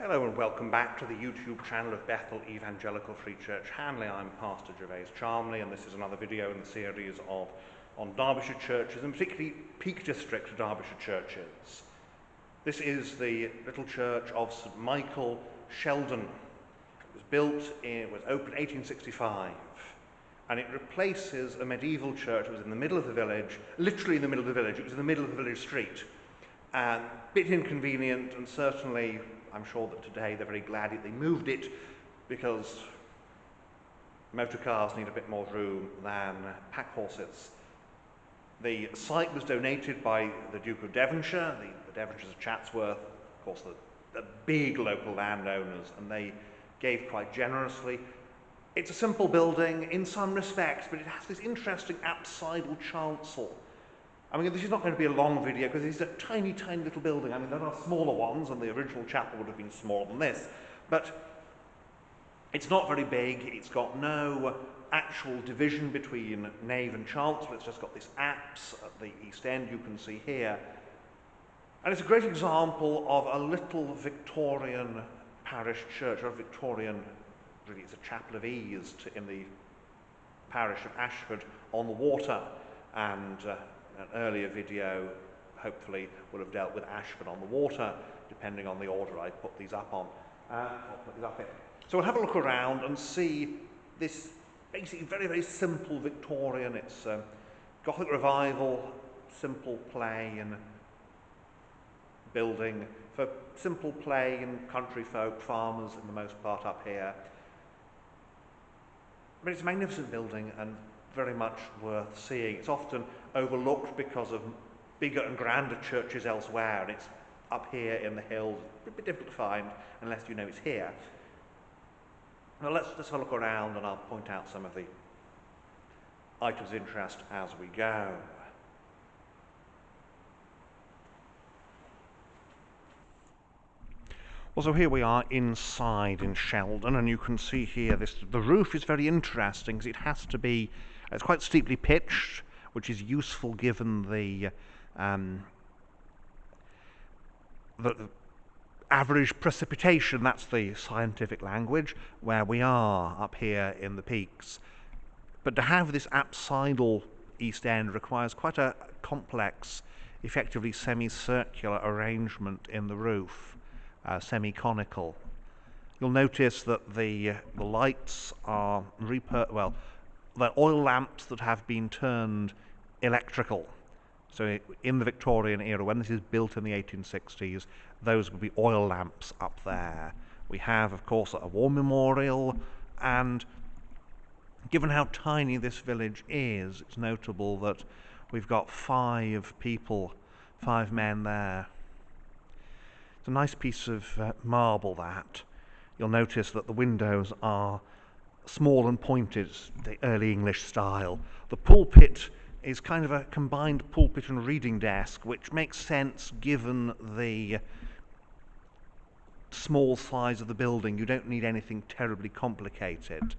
Hello and welcome back to the YouTube channel of Bethel Evangelical Free Church Hanley. I'm Pastor Charmley, and this is another video in the series on Derbyshire churches, and particularly Peak District Derbyshire churches. This is the little church of St Michael, Sheldon. It was opened in 1865, and it replaces a medieval church that was in the middle of the village, literally in the middle of the village. It was in the middle of the village street. A bit inconvenient, and certainly I'm sure that today they're very glad they moved it, because motor cars need a bit more room than pack horses. The site was donated by the Duke of Devonshire. The Devonshires of Chatsworth, of course, the big local landowners, and they gave quite generously. It's a simple building in some respects, but it has this interesting apsidal chancel. I mean, this is not going to be a long video because it's a tiny, tiny little building. I mean, there are smaller ones, and the original chapel would have been smaller than this, but it's not very big. It's got no actual division between nave and chancel. It's just got this apse at the east end, you can see here. And it's a great example of a little Victorian parish church, or Victorian, really it's a chapel of ease in the parish of Ashford-on-the-Water, and an earlier video hopefully would have dealt with Ashford-on-the-Water, depending on the order I put these up on. So we'll have a look around and see this basically very, very simple Victorian. It's Gothic revival, simple play and building for simple play and country folk, farmers in the most part up here. But it's a magnificent building and very much worth seeing. It's often overlooked because of bigger and grander churches elsewhere, and it's up here in the hills. It's a bit difficult to find unless you know it's here. Now let's just have a look around, and I'll point out some of the items of interest as we go. Well, so here we are inside in Sheldon, and you can see here the roof is very interesting because it has to be, it's quite steeply pitched, which is useful given the average precipitation. That's the scientific language, where we are up here in the peaks. But to have this apsidal east end requires quite a complex, effectively semicircular arrangement in the roof. Semi-conical. You'll notice that the lights are they're oil lamps that have been turned electrical. So in the Victorian era, when this is built in the 1860s, those would be oil lamps up there. We have, of course, a war memorial, and given how tiny this village is, it's notable that we've got 5 men there. It's a nice piece of marble, that. You'll notice that the windows are small and pointed, the early English style. The pulpit is kind of a combined pulpit and reading desk, which makes sense given the small size of the building. You don't need anything terribly complicated.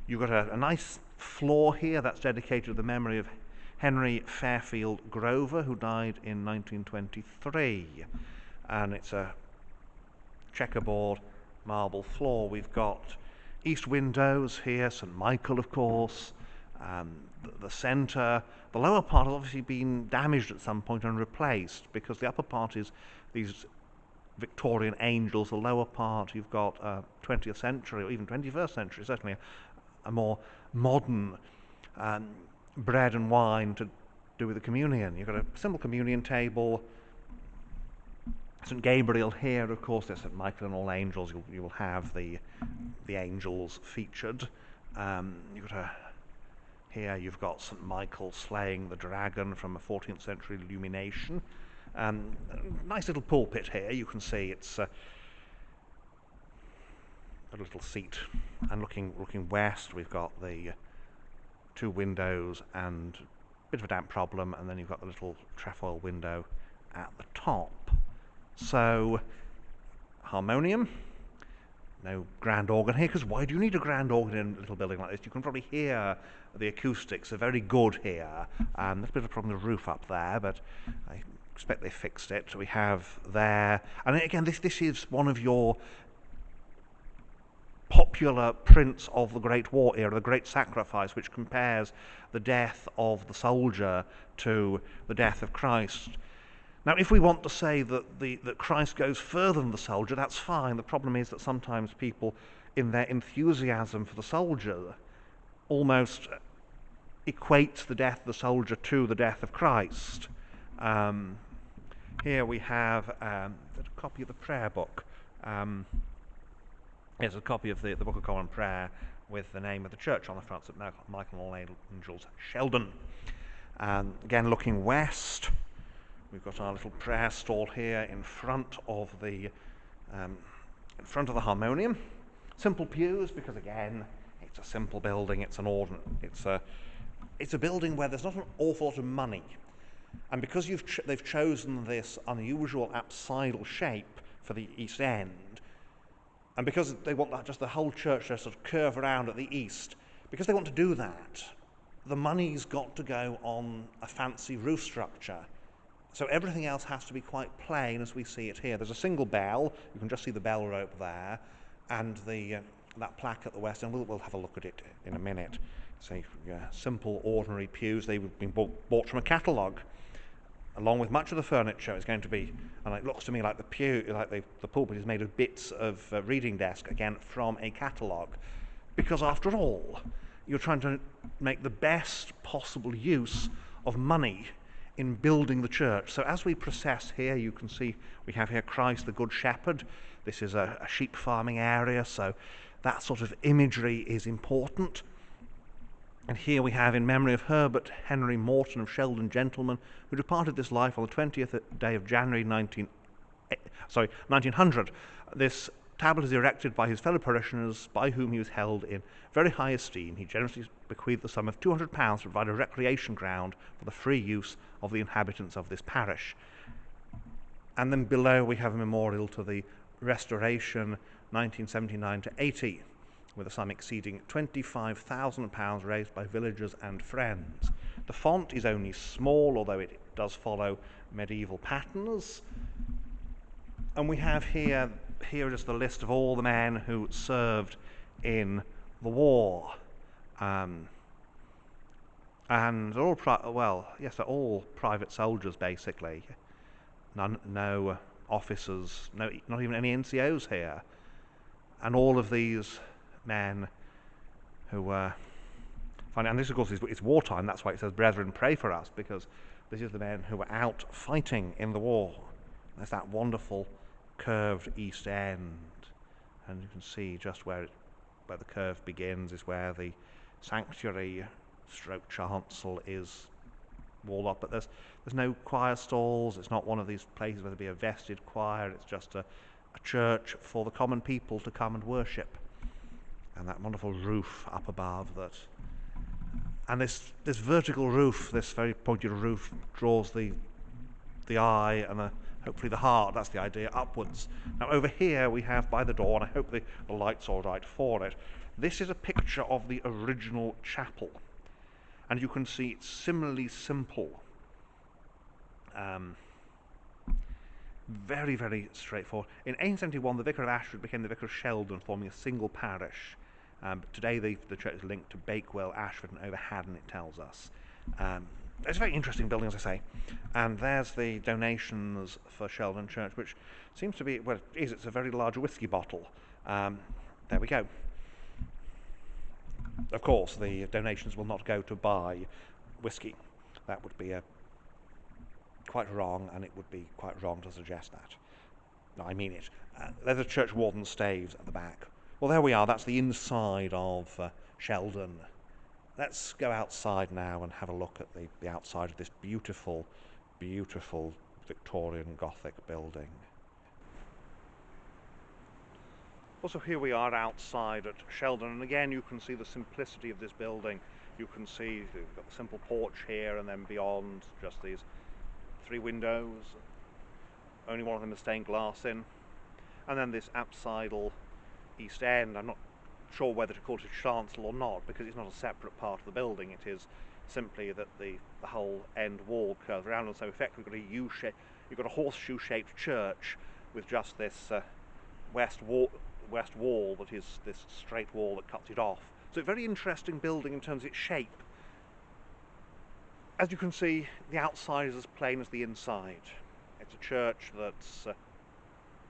You've got a nice floor here that's dedicated to the memory of Henry Fairfield Grover, who died in 1923, and it's a checkerboard marble floor. We've got east windows here, St Michael, of course, the centre. The lower part has obviously been damaged at some point and replaced, because the upper part is these Victorian angels. The lower part, you've got 20th century, or even 21st century, certainly a more modern bread and wine to do with the communion. You've got a simple communion table. St Gabriel here, of course, there's St Michael and all angels. You will have the angels featured. Here you've got St Michael slaying the dragon from a 14th century illumination. Nice little pulpit here. You can see it's a little seat, and looking west, we've got the 2 windows and a bit of a damp problem, and then you've got the little trefoil window at the top. So, harmonium, no grand organ here, because why do you need a grand organ in a little building like this? You can probably hear the acoustics are very good here. There's a bit of a problem with the roof up there, but I expect they fixed it. We have there, and again, this is one of your popular prints of the Great War era, the Great Sacrifice, which compares the death of the soldier to the death of Christ. Now, if we want to say that Christ goes further than the soldier, that's fine. The problem is that sometimes people, in their enthusiasm for the soldier, almost equate the death of the soldier to the death of Christ. Here we have a copy of the prayer book. Here's a copy of the Book of Common Prayer with the name of the church on the front, St. Michael and All Angels, Sheldon. Again, looking west, we've got our little prayer stall here in front of the harmonium. Simple pews, because again, it's a simple building. It's a building where there's not an awful lot of money, and because they've chosen this unusual apsidal shape for the east end, and because they want just the whole church to sort of curve around at the east, because they want to do that, the money's got to go on a fancy roof structure. So everything else has to be quite plain as we see it here. There's a single bell. You can just see the bell rope there, and that plaque at the west end. We'll have a look at it in a minute. So simple, ordinary pews. They've been bought from a catalogue, along with much of the furniture. It's going to be, and it looks to me like the pulpit is made of bits of reading desk, again from a catalogue, because after all, you're trying to make the best possible use of money in building the church. So as we process here, you can see we have here Christ the Good Shepherd. This is a sheep farming area, so that sort of imagery is important. And here we have, in memory of Herbert Henry Morton of Sheldon, gentleman, who departed this life on the 20th day of January 1900. This tablet is erected by his fellow parishioners, by whom he was held in very high esteem. He generously bequeathed the sum of £200 to provide a recreation ground for the free use of the inhabitants of this parish. And then below we have a memorial to the restoration 1979 to 80, with a sum exceeding £25,000 raised by villagers and friends. The font is only small, although it does follow medieval patterns. And we have here is the list of all the men who served in the war. And they're all they're all private soldiers, basically. No officers, not even any NCOs here. And all of these men who were and this of course it's wartime. That's why it says brethren pray for us, because this is the men who were out fighting in the war. There's that wonderful curved east end, and you can see just where the curve begins is where the sanctuary stroke chancel is walled up, but there's no choir stalls. It's not one of these places where there'd be a vested choir. It's just a church for the common people to come and worship. And that wonderful roof up above and this vertical roof, this very pointed roof, draws the eye and hopefully the heart, that's the idea, upwards. Now over here we have by the door, and I hope the light's all right for it, this is a picture of the original chapel. And you can see it's similarly simple. Very, very straightforward. In 1871, the Vicar of Ashford became the Vicar of Sheldon, forming a single parish. But today the church is linked to Bakewell, Ashford and Overhaddon, it tells us. It's a very interesting building, as I say. And there's the donations for Sheldon Church, which seems to be, well, it's a very large whiskey bottle. There we go. Of course, the donations will not go to buy whiskey. That would be quite wrong, and it would be quite wrong to suggest that. No, I mean it. There's a church warden staves at the back. Well, there we are. That's the inside of Sheldon. Let's go outside now and have a look at the outside of this beautiful, beautiful Victorian Gothic building. Also, here we are outside at Sheldon, and again you can see the simplicity of this building. You can see we've got a simple porch here, and then beyond just these 3 windows. Only one of them is stained glass in. And then this apsidal east end. I'm not sure whether to call it a chancel or not, because it's not a separate part of the building. It is simply that the whole end wall curves around, and so effectively we've got a you've got a horseshoe-shaped church with just this west wall that is this straight wall that cuts it off. So a very interesting building in terms of its shape. As you can see, the outside is as plain as the inside. It's a church that's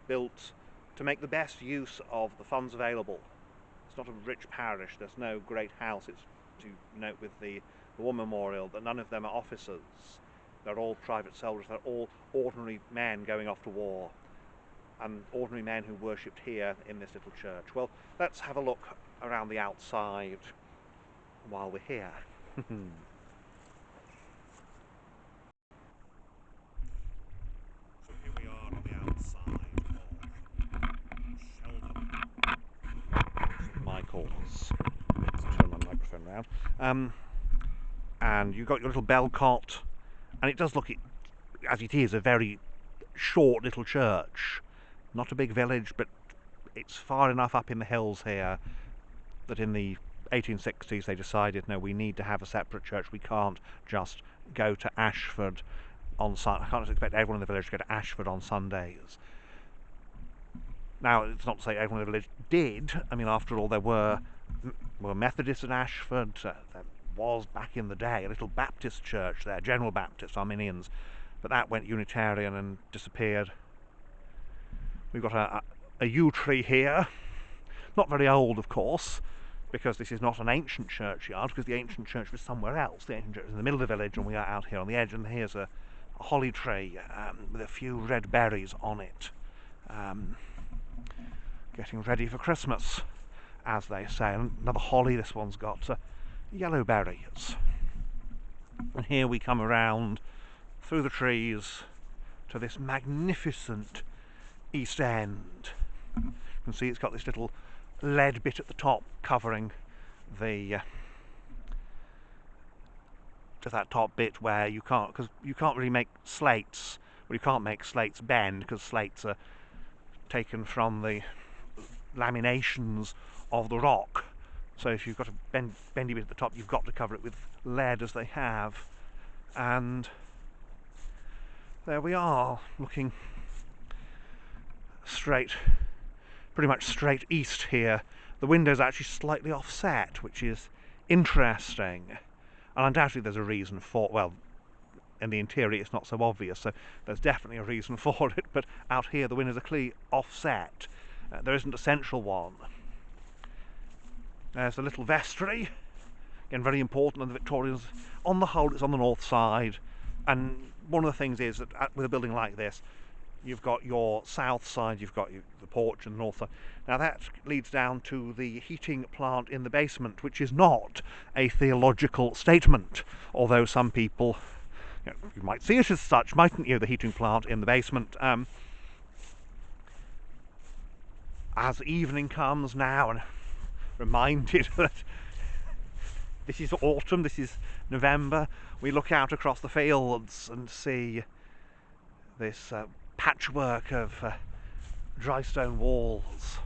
built to make the best use of the funds available. It's not a rich parish, there's no great house. It's to note with the War Memorial that none of them are officers. They're all private soldiers, they're all ordinary men going off to war, and ordinary men who worshipped here in this little church. Well, let's have a look around the outside while we're here. So here we are on the outside of Sheldon, St Michael's. Let's turn my microphone round. And you've got your little bell cot, and it does look, as it is, a very short little church. Not a big village, but it's far enough up in the hills here that in the 1860s they decided, no, we need to have a separate church. We can't just go to Ashford on Sunday. I can't just expect everyone in the village to go to Ashford on Sundays. Now, it's not to say everyone in the village did. I mean, after all, there were Methodists at Ashford. There was, back in the day, a little Baptist church there, General Baptist, Arminians, but that went Unitarian and disappeared. We've got a yew tree here, not very old, of course, because this is not an ancient churchyard, because the ancient church was somewhere else. The ancient church is in the middle of the village, and we are out here on the edge, and here's a holly tree with a few red berries on it, getting ready for Christmas, as they say. And another holly, this one's got yellow berries. And here we come around through the trees to this magnificent east end. You can see it's got this little lead bit at the top covering the just that top bit where you can't really make slates. Well, you can't make slates bend because slates are taken from the laminations of the rock. So if you've got a bendy bit at the top, you've got to cover it with lead, as they have. And there we are, looking pretty much straight east here. The window's actually slightly offset, which is interesting. And undoubtedly there's a reason for, well, in the interior it's not so obvious, so there's definitely a reason for it, but out here the windows are clearly offset. There isn't a central one. There's a little vestry, again very important, and the Victorians, on the whole, it's on the north side. And one of the things is that with a building like this, you've got your south side, you've got the porch, and the north side. Now that leads down to the heating plant in the basement, which is not a theological statement, although some people, you might see it as such, mightn't you, the heating plant in the basement. As evening comes now, and reminded that this is autumn, this is November, we look out across the fields and see this patchwork of dry stone walls.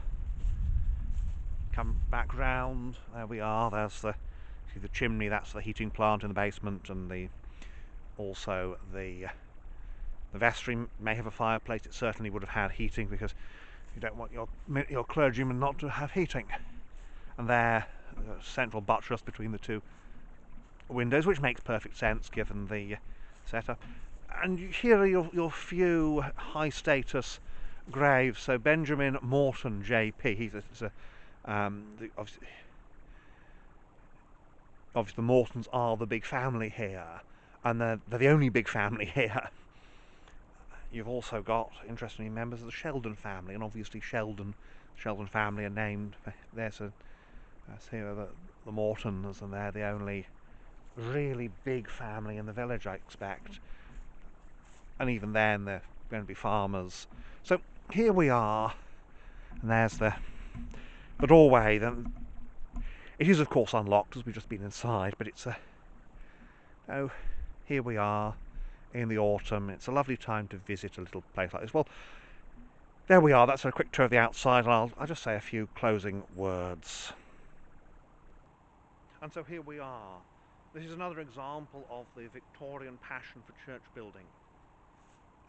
Come back round, there we are, there's the chimney, that's the heating plant in the basement, and also the vestry may have a fireplace. It certainly would have had heating, because you don't want your clergyman not to have heating. And there, the central buttress between the two windows, which makes perfect sense given the setup. And here are your few high status graves. So Benjamin Morton JP, obviously the Mortons are the big family here, and they're the only big family here. You've also got, interestingly, members of the Sheldon family, and obviously Sheldon family are named. There's here the Mortons, and they're the only really big family in the village, I expect. And even then, they're going to be farmers. So here we are, and there's the doorway. Then it is, of course, unlocked, as we've just been inside, but it's here we are in the autumn. It's a lovely time to visit a little place like this. Well, there we are. That's a quick tour of the outside, and I'll just say a few closing words. And so here we are. This is another example of the Victorian passion for church building.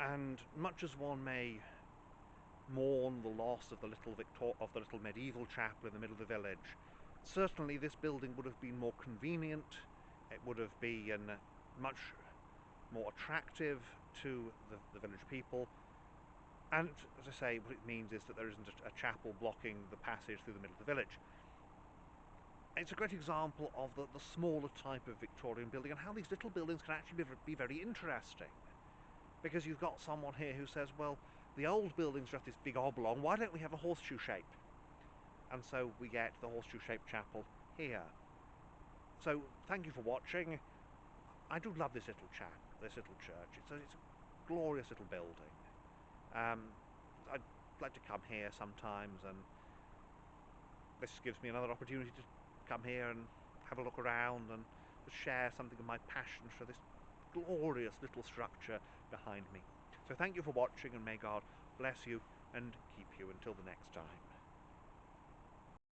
And much as one may mourn the loss of the little medieval chapel in the middle of the village, certainly this building would have been more convenient. It would have been much more attractive to the village people. And as I say, what it means is that there isn't a chapel blocking the passage through the middle of the village. It's a great example of the smaller type of Victorian building and how these little buildings can actually be very interesting. Because you've got someone here who says, well, the old building's just this big oblong, why don't we have a horseshoe shape? And so we get the horseshoe-shaped chapel here. So thank you for watching. I do love this little church. It's a glorious little building. I'd like to come here sometimes, and this gives me another opportunity to come here and have a look around and to share something of my passion for this glorious little structure behind me. So thank you for watching, and may God bless you and keep you until the next time.